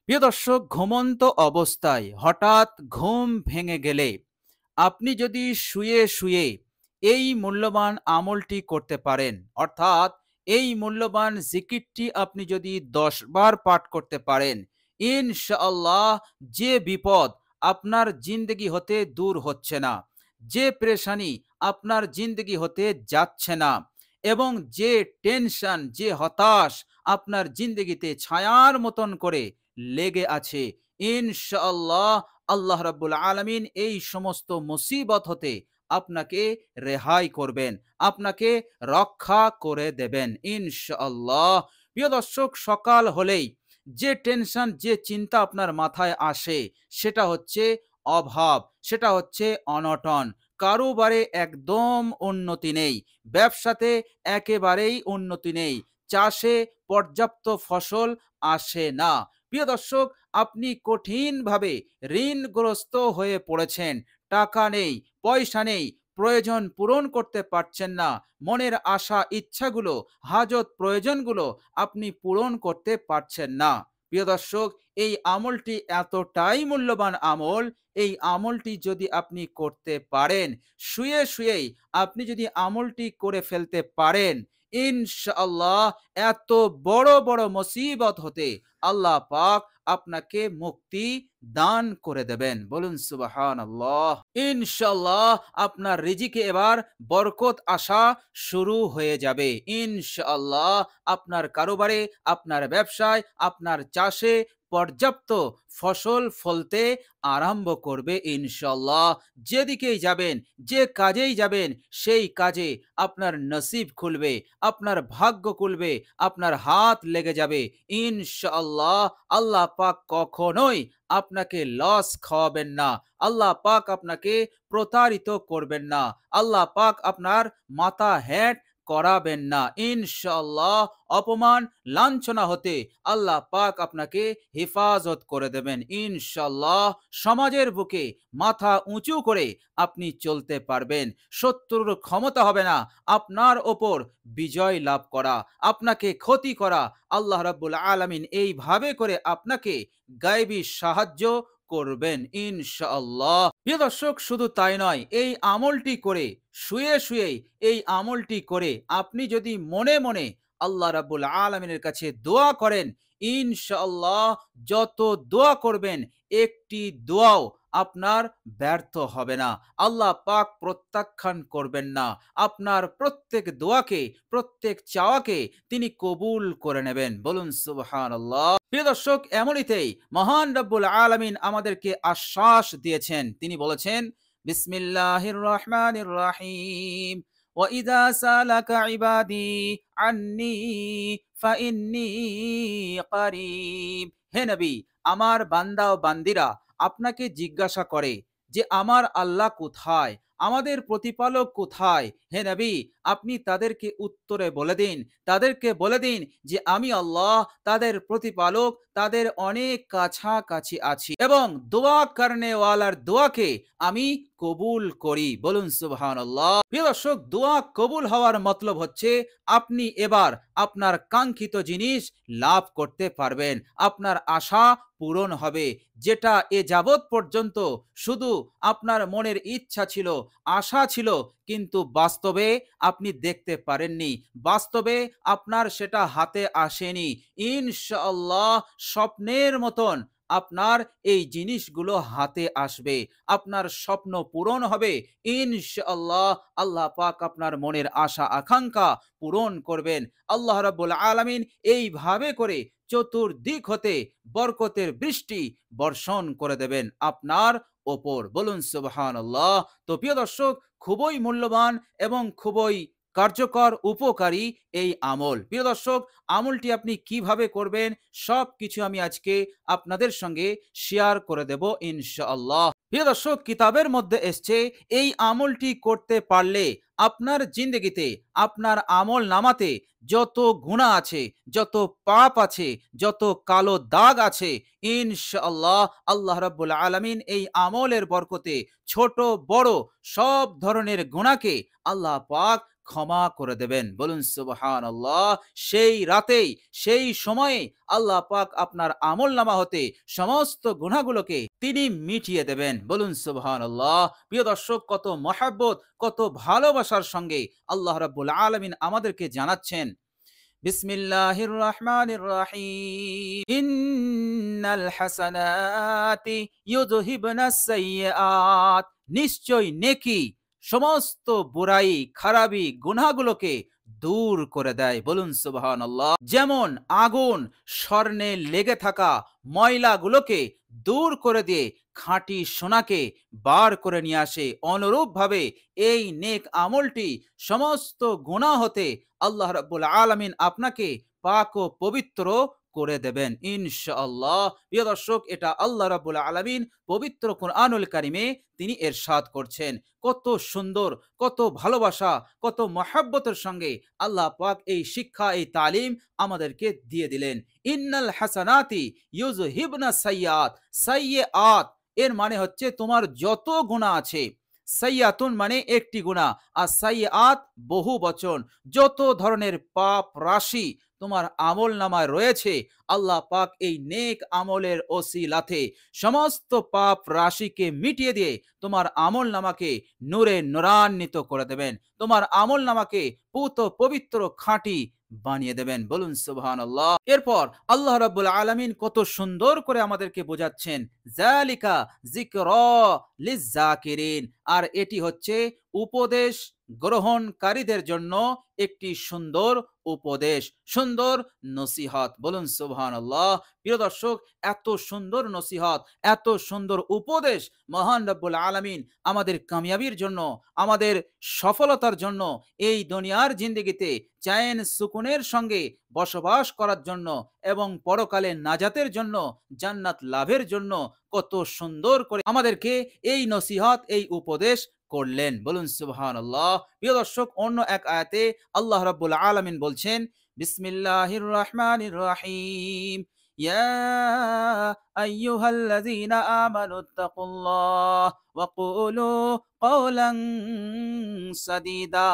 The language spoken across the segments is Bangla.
প্রিয় দর্শক, ঘুমন্ত অবস্থায় হঠাৎ ঘুম ভেঙে গেলে আপনি যদি শুয়ে শুয়ে এই মূল্যবান আমলটি করতে পারেন, অর্থাৎ এই মূল্যবান জিকিরটি আপনি যদি 10 বার পাঠ করতে পারেন, ইনশাআল্লাহ যে বিপদ আপনার জিন্দগি হতে দূর হচ্ছে না, যে পেরেশানি আপনার জিন্দগি হতে যাচ্ছে না, এবং যে টেনশন, যে হতাশ আপনার জিন্দগিতে ছায়ার মতন করে লেগে আছে, ইনশাআল্লাহ আল্লাহ রাব্বুল আলামিন এই সমস্ত মুসিবত হতে আপনাকে রেহাই করবেন, আপনাকে রক্ষা করে দেবেন ইনশাআল্লাহ। প্রিয় দর্শক, সকাল হলেই যে টেনশন, যে চিন্তা আপনার মাথায় আসে সেটা হচ্ছে অভাব, সেটা হচ্ছে অনটন, কারোবারে একদম উন্নতি নেই, ব্যবসাতে একেবারেই উন্নতি নেই, চাষে পর্যাপ্ত ফসল আসে না। প্রিয় দর্শক, আপনি কঠিনভাবে ঋণগ্রস্ত হয়ে পড়েছেন, টাকা নেই, পয়সা নেই, প্রয়োজন পূরণ করতে পারছেন না, মনের আশা ইচ্ছাগুলো, হাজত প্রয়োজনগুলো আপনি পূরণ করতে পারছেন না। প্রিয় দর্শক, এই আমলটি এতটাই মূল্যবান আমল, এই আমলটি যদি আপনি করতে পারেন, শুয়ে শুয়েই আপনি যদি আমলটি করে ফেলতে পারেন, ইনশাআল্লাহ এত বড় বড় মুসিবত হতে আল্লাহ পাক আপনাকে মুক্তি দান করে দেবেন। বলুন সুবহানাল্লাহ। ইনশাআল্লাহ আপনার রিজিকে এবার বরকত আসা শুরু হয়ে যাবে। ইনশাআল্লাহ আপনার কারোবারে, আপনার ব্যবসায়, আপনার চাষে পর্যাপ্ত ফসল ফলতে আরম্ভ করবে ইনশাআল্লাহ। যেদিকেই যাবেন, যে কাজেই যাবেন, সেই কাজে আপনার নসিব খুলবে, আপনার ভাগ্য খুলবে, আপনার হাত লেগে যাবে ইনশাআল্লাহ। আল্লাহ পাক কখনোই আপনাকে লস খাওয়াবেন না, আল্লাহ পাক আপনাকে প্রতারিত করবেন না, আল্লাহ পাক আপনার মাথা হেঁট করাবেন না ইনশাআল্লাহ। অপমান লাঞ্ছনা হতে আল্লাহ পাক আপনাকে হেফাজত করে দেবেন ইনশাআল্লাহ। সমাজের বুকে মাথা উঁচু করে আপনি চলতে পারবেন, শত্রুর ক্ষমতা হবে না আপনার ওপর বিজয় লাভ করা, আপনাকে ক্ষতি করা। আল্লাহ রাব্বুল আলামিন এইভাবে করে আপনাকে গায়েবী সাহায্য করবেন ইনশাআল্লাহ। প্রিয় দর্শক, শুধু তাই নয়, এই আমলটি করে শুয়ে শুয়ে এই আমলটি করে আপনি যদি মনে মনে আল্লাহ রাব্বুল আলামিনের কাছে দোয়া করেন, ইনশাআল্লাহ যত দোয়া করবেন একটি দোয়াও আপনার ব্যর্থ হবে না, আল্লাহ পাক প্রত্যাখ্যান করবেন না, আপনার প্রত্যেক দোয়াকে, প্রত্যেক চাওয়াকে তিনি কবুল করে নেবেন। বলুন সুবহানাল্লাহ। প্রিয় দর্শক, এমনিতেই মহান রব্বুল আলামিন আমাদেরকে আশ্বাস দিয়েছেন, তিনি বলেছেন বিসমিল্লাহির রহমানির রহিম, وَإِذَا سَأَلَكَ عِبَادِي عَنِّي فَإِنِّي قَرِيب। হে নবী, আমার বান্দা ও বান্দিরা আপনাকে জিজ্ঞাসা করে যে আমার আল্লাহ কোথায়, আমাদের প্রতিপালক কোথায়, হে নবী আপনি তাদেরকে উত্তরে বলে দিন, তাদেরকে বলে দিন যে আমি আল্লাহ তাদের প্রতিপালক, তাদের অনেক কাছাকাছি আছি এবং দোয়া করনে ওয়ালার দোয়াকে আমি কবুল করি। বলুন সুবহানাল্লাহ। প্রিয় দর্শক, দোয়া কবুল হওয়ার মতলব হচ্ছে আপনি এবার আপনার কাঙ্ক্ষিত জিনিস লাভ করতে পারবেন, আপনার আশা পূরণ হবে। যেটা এ যাবৎ পর্যন্ত শুধু আপনার মনের ইচ্ছা ছিল, আশা ছিল, কিন্তু বাস্তবে আপনি দেখতে পারেননি, বাস্তবে আপনার সেটা হাতে আসেনি, ইনশাআল্লাহ স্বপ্নের মতন আপনার এই জিনিসগুলো হাতে আসবে, আপনার স্বপ্ন পূরণ হবে ইনশাআল্লাহ। আল্লাহ পাক আপনার মনের আশা আকাঙ্ক্ষা পূরণ করবেন। আল্লাহ রাব্বুল আলামিন এইভাবে করে চতুর্দিক হতে বরকতের বৃষ্টি বর্ষণ করে দেবেন আপনার ওপর। বলুন সুবহানাল্লাহ। তো প্রিয় দর্শক, খুবই মূল্যবান এবং খুবই কার্যকর, উপকারী এই আমল। প্রিয় দর্শক, আমলটি আপনি কিভাবে করবেন সব কিছু আমি আজকে আপনাদের সঙ্গে শেয়ার করে দেব ইনশাআল্লাহ। প্রিয় দর্শক, কিতাবের মধ্যে এসছে এই আমলটি করতে পারলে আপনার জিন্দগিতে, আপনার আমল নামাতে যত গুনাহ আছে, যত পাপ আছে, যত কালো দাগ আছে, ইনশাআল্লাহ আল্লাহ রাব্বুল আলামিন এই আমলের বরকতে ছোট বড় সব ধরনের গুনাহকে আল্লাহ পাক ক্ষমা করে দেবেন। বলুন সুবহানাল্লাহ। সেই রাতেই, সেই সময়ে আল্লাহ পাক আপনার আমলনামা হতে সমস্ত গুনাহগুলোকে তিনি মিটিয়ে দেবেন। বলুন সুবহানাল্লাহ। প্রিয় দর্শক, কত মহাব্বত, কত ভালোবাসার সঙ্গে আল্লাহ রাব্বুল আলামিন আমাদেরকে জানাচ্ছেন, বিসমিল্লাহির রহমানির রহিম, ইন্নাল হাসানাতি ইউযহিবনাস সাইয়্যাত। নিশ্চয় নেকি সমস্ত বুরাই, খারাপি, গুনাহগুলোকে দূর করে দেয়। বলুন সুবহানাল্লাহ। যেমন আগুন স্বর্ণে লেগে থাকা ময়লাগুলোকে দূর করে দিয়ে খাঁটি সোনাকে বার করে নিয়ে আসে, অনুরূপ ভাবে এই নেক আমলটি সমস্ত গুনাহ হতে আল্লাহ রাব্বুল আলামিন আপনাকে পাক ও পবিত্র করে দেবেন ইনশাআল্লাহ। প্রিয় দর্শক, এটা আল্লাহ রাব্বুল আলামিন পবিত্র কুরআনুল কারীমে তিনি ইরশাদ করছেন। কত সুন্দর, কত ভালোবাসা, কত মহব্বতের সঙ্গে আল্লাহ পাক এই শিক্ষা, এই তালিম আমাদেরকে দিয়ে দিলেন। ইন্নাল হাসানাতি ইউযহিবনা সাইয়্যাত। সাইয়্যাত এর মানে হচ্ছে তোমার যত গুনাহ আছে। সাইয়াতুন মানে একটি গুনাহ, আর সাইয়াত বহু বচন। যত ধরনের পাপ রাশি তোমার আমল নামায় রয়েছে, আল্লাহ পাক এই নেক আমলের ওসিলাতে সমস্ত পাপ রাশিকে মিটিয়ে দিয়ে তোমার আমল নামাকে নূরে নূরান্বিত করে দেবেন। তোমার আমল নামাকে পুত পবিত্র খাঁটি বানিয়ে দেবেন। বলুন সুবহানাল্লাহ। এরপর আল্লাহ রাব্বুল আলামিন কত সুন্দর করে আমাদেরকে বোঝাচ্ছেন, যালিকা যিকরা লিয-যাকিরিন। আর এটি হচ্ছে উপদেশ গ্রহণকারীদের জন্য একটি সুন্দর উপদেশ, সুন্দর নসিহত। বলুন সুবহানাল্লাহ। প্রিয় দর্শক, এত সুন্দর নসিহত, এত সুন্দর উপদেশ মহান রব্বুল আলামিন আমাদের কামিয়াবির জন্য, আমাদের সফলতার জন্য, এই দুনিয়ার জিন্দেগিতে চैन সুকুনের সঙ্গে বসবাস করার জন্য এবং পরকালে নাজাতের জন্য, জান্নাত লাভের জন্য কত সুন্দর করে আমাদেরকে এই নসিহত, এই উপদেশ করলেন। বলুন সুবহানাল্লাহ। প্রিয় দর্শক, অন্য এক আয়াতে আল্লাহ রাব্বুল আলামিন বলছেন, বিসমিল্লাহির রহমানির রহিম, ইয়া আইয়ুহাল্লাযীনা আমানুত্তাকুল্লাহ ওয়া কুলু কওলান সাদীদা।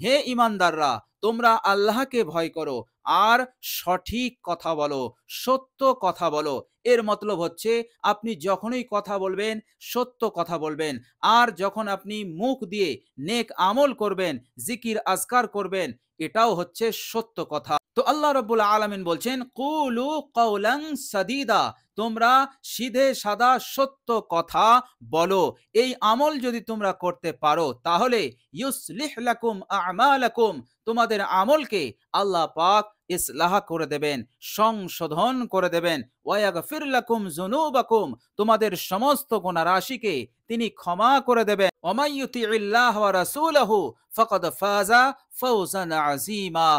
হে ঈমানদাররা, তোমরা আল্লাহকে ভয় করো আর সঠিক কথা বলো, সত্য কথা বলো। এর মতলব হচ্ছে আপনি যখনই কথা বলবেন, সত্য কথা বলবেন। আর যখন আপনি মুখ দিয়ে নেক আমল করবেন, জিকির আজকার করবেন, এটাও হচ্ছে সত্য কথা। তো আল্লাহ রাব্বুল আলামিন বলছেন, কুলু কওলান সাদীদা। তোমরা সিধে সাদা সত্য কথা বলো। এই আমল যদি তোমরা করতে পারো, তাহলে ইউসলিহ লাকুম আমালাকুম, তোমাদের আমলকে আল্লাহ পাক ইসলাহ করে দেবেন, সংশোধন করে দেবেন। ওয়ায়াগফির লাকুম যুনুবাকুম, তোমাদের সমস্ত গুনাহ রাশিকে তিনি ক্ষমা করে দেবেন। ওমাই ইউতিইল্লাহ ওয়া রাসূলাহু ফাকাদ ফাজা ফাওজান আযীমা।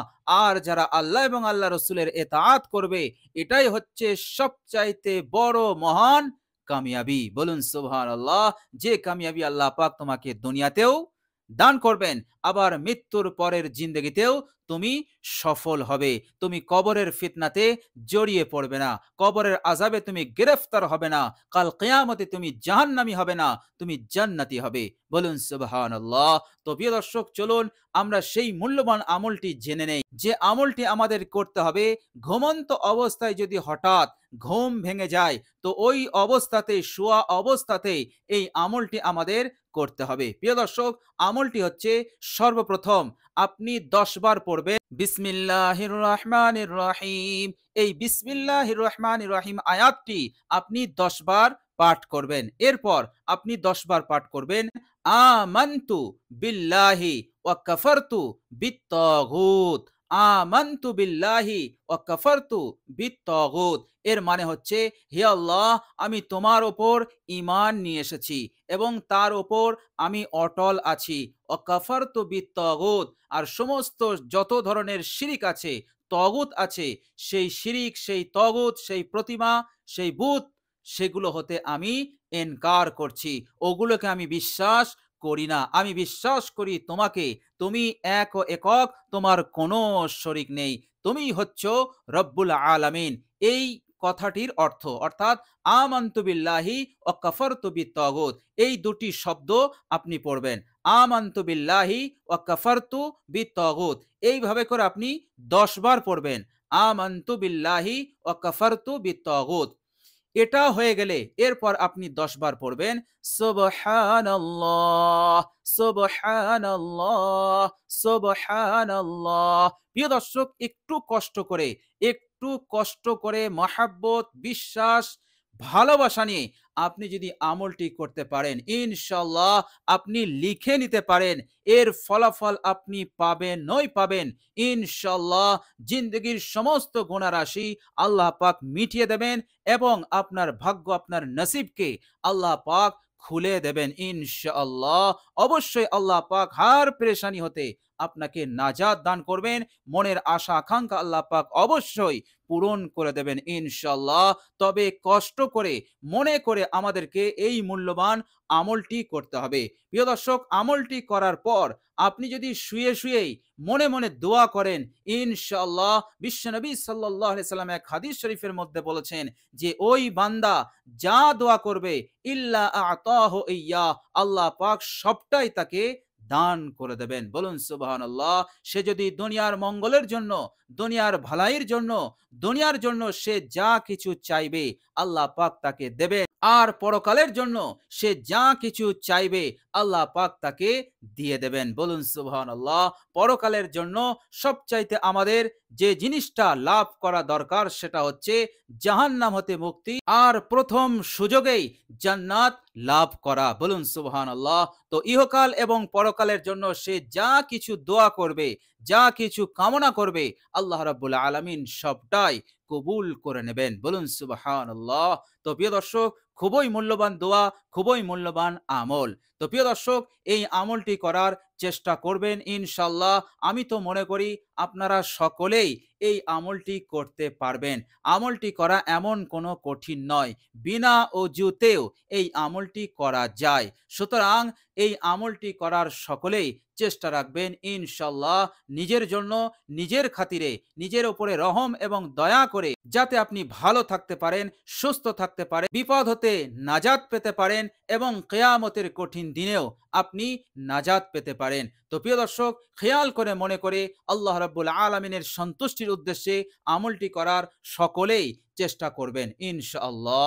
আর যারা আল্লাহ এবং আল্লাহ রাসূলের ইতাআত করবে, এটাই হচ্ছে সবচাইতে বড় মহান কামিয়াবি। বলুন সুবহানাল্লাহ। যে কামিয়াবি আল্লাহ পাক তোমাকে দুনিয়াতেও দান করবেন, আবার মৃত্যুর পরের জিন্দেগিতেও তুমি সফল হবে। তুমি কবরের ফিতনাতে জড়িয়ে পড়বে না, কবরের আযাবে তুমি গ্রেফতার হবে না, কাল কিয়ামতে তুমি জাহান্নামী হবে না, তুমি জান্নাতি হবে। বলুন সুবহানাল্লাহ। তো প্রিয় দর্শক, চলুন আমরা সেই মূল্যবান আমলটি জেনে নেই, যে আমলটি আমাদের করতে হবে। ঘুমন্ত অবস্থায় যদি হঠাৎ ঘুম ভেঙে যায়, তো ওই অবস্থাতে, শোয়া অবস্থাতে এই আমলটি আমাদের করতে হবে। প্রিয় দর্শক, আমলটি হচ্ছে সর্বপ্রথম আপনি 10 বার পড়বেন বিসমিল্লাহির রহমানির রহিম। এই বিসমিল্লাহির রহমানির রহিম আয়াতটি আপনি 10 বার পাঠ করবেন। এরপর আপনি 10 বার পাঠ করবেন আমানতু বিল্লাহি ওয়া কাফারতু বিত্তাগুত। আমানতু বিল্লাহি ওয়া কাফারতু বিত্তাগুত। এর মানে হচ্ছে, হে আল্লাহ, আমি তোমার ওপর ঈমান নিয়ে এসেছি এবং তার ওপর আমি অটল আছি। ওয়া কাফারতু বিত্তাগুত, আর সমস্ত যত ধরনের শিরিক আছে, তগুত আছে, সেই শিরিক, সেই তগুত, সেই প্রতিমা, সেই বুত, সেগুলো হতে আমি ইনকার করছি। ওগুলোকে আমি বিশ্বাস করি না। আমি বিশ্বাস করি তোমাকে, তুমি এক ও একক, তোমার কোনো শরিক নেই, তুমি হচ্ছ রব্বুল আলামিন। এই কথাটির অর্থ, অর্থাৎ আমানতু বিল্লাহি ওয়া কাফারতু বিত্তাগুত, এই দুটি শব্দ আপনি পড়বেন। আমানতু বিল্লাহি ওয়া কাফারতু বিত্তাগুত, এইভাবে করে আপনি 10 বার পড়বেন। আমানতু বিল্লাহি ওয়া কাফারতু বিত্তাগুত। এটা হয়ে গেলে এরপর আপনি 10 বার পড়বেন সুবহানাল্লাহ, সুবহানাল্লাহ, সুবহানাল্লাহ। প্রিয় দর্শক, একটু কষ্ট করে মহাব্বত, বিশ্বাস, ভালোবাসা নিয়ে আপনি যদি আমলটি করতে পারেন, ইনশাআল্লাহ আপনি লিখে নিতে পারেন, এর ফলাফল আপনি পাবেনই পাবেন। ইনশাআল্লাহ জিন্দগির সমস্ত গুনাহ রাশি আল্লাহ পাক মিটিয়ে দেবেন এবং আপনার ভাগ্য, আপনার নসিবকে আল্লাহ পাক খুলে দেবেন ইনশাআল্লাহ। অবশ্যই আল্লাহ পাক হার পেরেশানি হতে আপনাকে নাজাত দান করবেন। মনের আশা আকাঙ্ক্ষা আল্লাহ পাক অবশ্যই পূরণ করে দেবেন ইনশাআল্লাহ। তবে কষ্ট করে, মনে করে আমাদেরকে এই মূল্যবান আমলটি করতে হবে। প্রিয় দর্শক, আমলটি করার পর আপনি যদি শুয়ে শুয়েই মনে মনে দোয়া করেন, ইনশাআল্লাহ বিশ্বনবী সাল্লাল্লাহু আলাইহি সাল্লাম এক হাদিস শরীফের মধ্যে বলেছেন যে ওই বান্দা যা দোয়া করবে ইল্লা আতাহু ইয়া, আল্লাহ পাক সবটাই তাকে দান করে দেবেন। বলুন সুবহানাল্লাহ। সে যদি দুনিয়ার মঙ্গলের জন্য, দুনিয়ার ভালাইয়ের জন্য, দুনিয়ার জন্য সে যা কিছু চাইবে আল্লাহ পাক তাকে দেবেন, আর পরকালের জন্য সে যা কিছু চাইবে আল্লাহ পাক তাকে দিয়ে দেবেন। বলুন সুবহানাল্লাহ। পরকালের জন্য সবচাইতে আমাদের যে জিনিসটা লাভ করা দরকার সেটা হচ্ছে জাহান্নাম হতে মুক্তি, আর প্রথম সুযোগেই জান্নাত লাভ করা। বলুন সুবহানাল্লাহ। তো ইহকাল এবং পরকালের জন্য সে যা কিছু দোয়া করবে, যা কিছু কামনা করবে, আল্লাহ রাব্বুল আলামিন সবটাই কবুল করে নেবেন। বলুন সুবহানাল্লাহ। তো প্রিয় দর্শক, খুবই মূল্যবান দোয়া, খুবই মূল্যবান আমল। তো প্রিয় দর্শক, এই আমলটি করার চেষ্টা করবেন ইনশাআল্লাহ। আমি তো মনে করি আপনারা সকলেই এই আমলটি করতে পারবেন। আমলটি করা এমন কোনো কঠিন নয়, বিনা অজুতেও এই আমলটি করা যায়। সুতরাং এই আমলটি করার সকলেই চেষ্টা রাখবেন ইনশাআল্লাহ, নিজের জন্য, নিজের খাতিরে, নিজের উপরে রহম এবং দয়া করে, যাতে আপনি ভালো থাকতে পারেন, সুস্থ থাকতে পারেন, বিপদ হতে নাজাত পেতে পারেন এবং কিয়ামতের কঠিন দিনেও আপনি নাজাত পেতে পারেন। তো প্রিয় দর্শক, খেয়াল করে মনে করে আল্লাহ রাব্বুল আলামিনের সন্তুষ্টির উদ্দেশ্যে আমলটি করার সকলেই চেষ্টা করবেন ইনশাআল্লাহ।